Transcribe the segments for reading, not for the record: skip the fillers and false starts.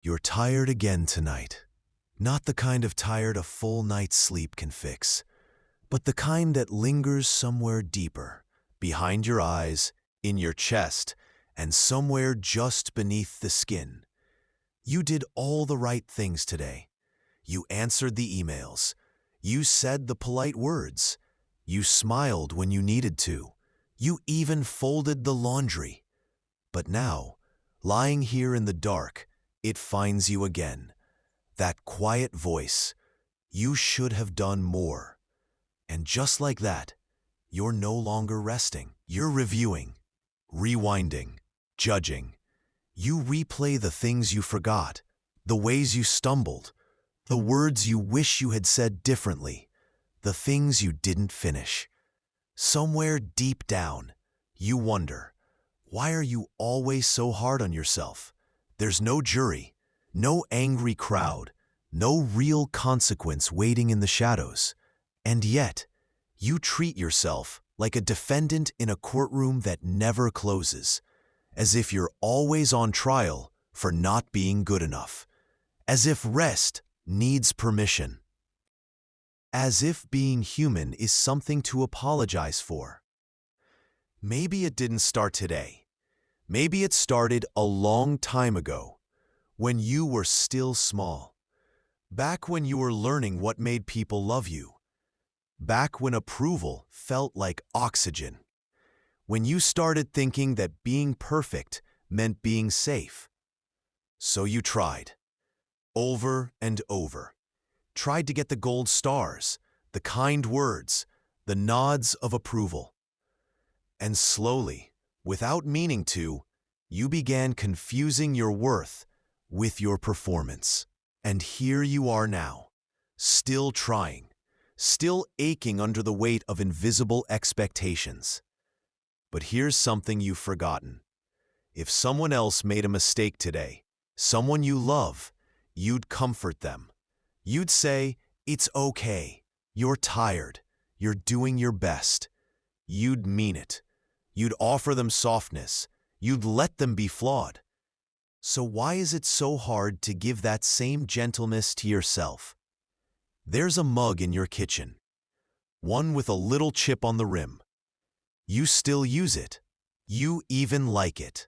You're tired again tonight. Not the kind of tired a full night's sleep can fix, but the kind that lingers somewhere deeper, behind your eyes, in your chest, and somewhere just beneath the skin. You did all the right things today. You answered the emails. You said the polite words. You smiled when you needed to. You even folded the laundry. But now, lying here in the dark, it finds you again. That quiet voice, you should have done more. And just like that, you're no longer resting. You're reviewing, rewinding, judging. You replay the things you forgot, the ways you stumbled, the words you wish you had said differently, the things you didn't finish. Somewhere deep down, you wonder, why are you always so hard on yourself? There's no jury, no angry crowd, no real consequence waiting in the shadows. And yet, you treat yourself like a defendant in a courtroom that never closes, as if you're always on trial for not being good enough, as if rest needs permission, as if being human is something to apologize for. Maybe it didn't start today. Maybe it started a long time ago, when you were still small, back when you were learning what made people love you, back when approval felt like oxygen, when you started thinking that being perfect meant being safe. So you tried, over and over, tried to get the gold stars, the kind words, the nods of approval. And slowly, without meaning to, you began confusing your worth with your performance. And here you are now, still trying, still aching under the weight of invisible expectations. But here's something you've forgotten. If someone else made a mistake today, someone you love, you'd comfort them. You'd say, "It's okay. You're tired. You're doing your best." You'd mean it. You'd offer them softness. You'd let them be flawed. So why is it so hard to give that same gentleness to yourself? There's a mug in your kitchen, one with a little chip on the rim. You still use it. You even like it.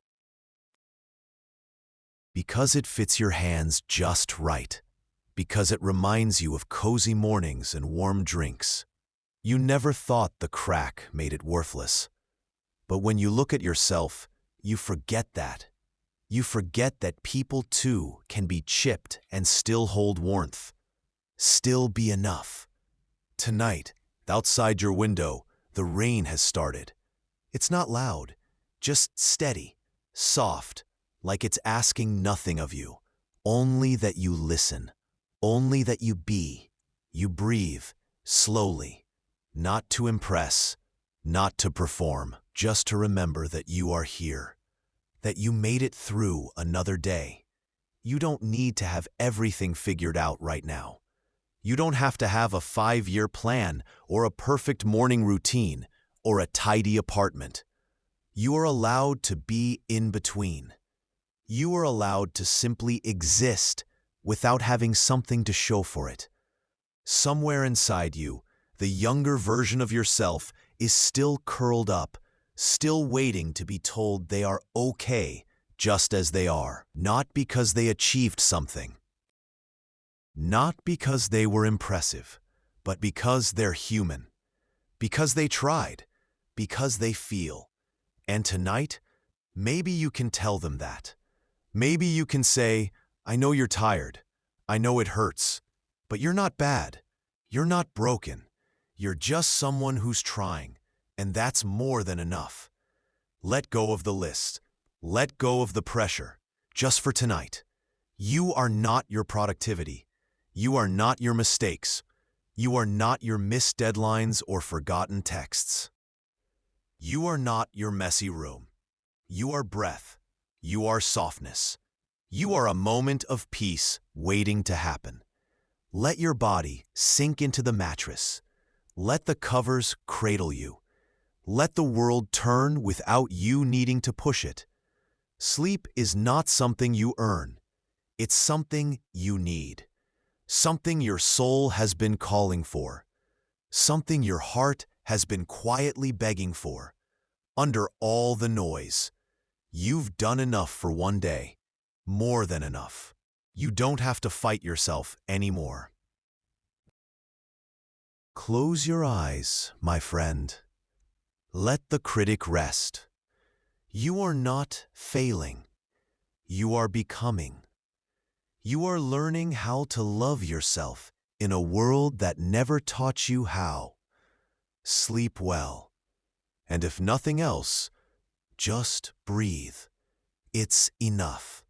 Because it fits your hands just right. Because it reminds you of cozy mornings and warm drinks. You never thought the crack made it worthless. But when you look at yourself, you forget that. You forget that people too can be chipped and still hold warmth. Still be enough. Tonight, outside your window, the rain has started. It's not loud, just steady, soft, like it's asking nothing of you. Only that you listen. Only that you be. You breathe, slowly. Not to impress, not to perform, just to remember that you are here. That you made it through another day. You don't need to have everything figured out right now. You don't have to have a 5-year plan or a perfect morning routine or a tidy apartment. You are allowed to be in between. You are allowed to simply exist without having something to show for it. Somewhere inside you, the younger version of yourself is still curled up, still waiting to be told they are okay just as they are, not because they achieved something. Not because they were impressive, but because they're human. Because they tried. Because they feel. And tonight, maybe you can tell them that. Maybe you can say, "I know you're tired. I know it hurts. But you're not bad. You're not broken. You're just someone who's trying. And that's more than enough." Let go of the list. Let go of the pressure. Just for tonight. You are not your productivity. You are not your mistakes. You are not your missed deadlines or forgotten texts. You are not your messy room. You are breath. You are softness. You are a moment of peace waiting to happen. Let your body sink into the mattress. Let the covers cradle you. Let the world turn without you needing to push it. Sleep is not something you earn. It's something you need, something your soul has been calling for, something your heart has been quietly begging for. Under all the noise, you've done enough for one day, more than enough. You don't have to fight yourself anymore. Close your eyes, my friend. Let the critic rest. You are not failing. You are becoming. You are learning how to love yourself in a world that never taught you how. Sleep well. And if nothing else, just breathe. It's enough.